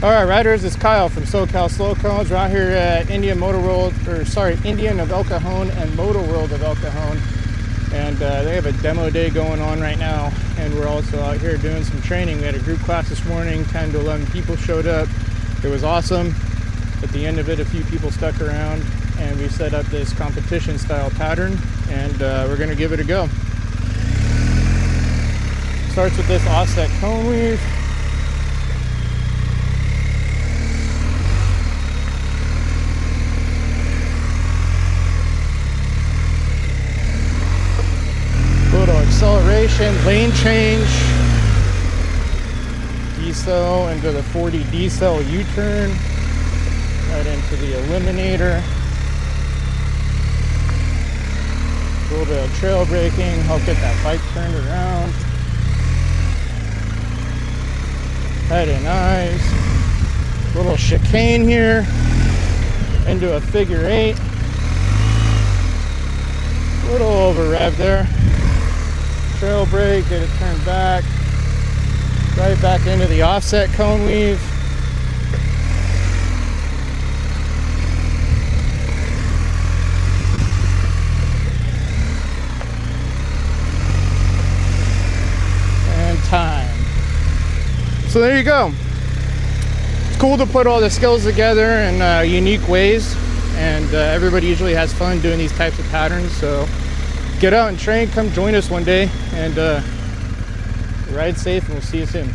All right, riders, it's Kyle from SoCal Slow Cones. We're out here at Indian of El Cajon and Motor World of El Cajon. And they have a demo day going on right now. And we're also out here doing some training. We had a group class this morning, 10 to 11 people showed up. It was awesome. At the end of it, a few people stuck around and we set up this competition style pattern, and we're gonna give it a go. Starts with this offset cone weave. Little acceleration, lane change, decel into the 40 decel U-turn, right into the eliminator. A little bit of trail braking, help get that bike turned around. Heading eyes. Little chicane here into a figure 8. Little over rev there. Trail brake, get it turned back. Right back into the offset cone weave. And time. So there you go. It's cool to put all the skills together in unique ways, and everybody usually has fun doing these types of patterns. So get out and train, come join us one day, and ride safe, and we'll see you soon.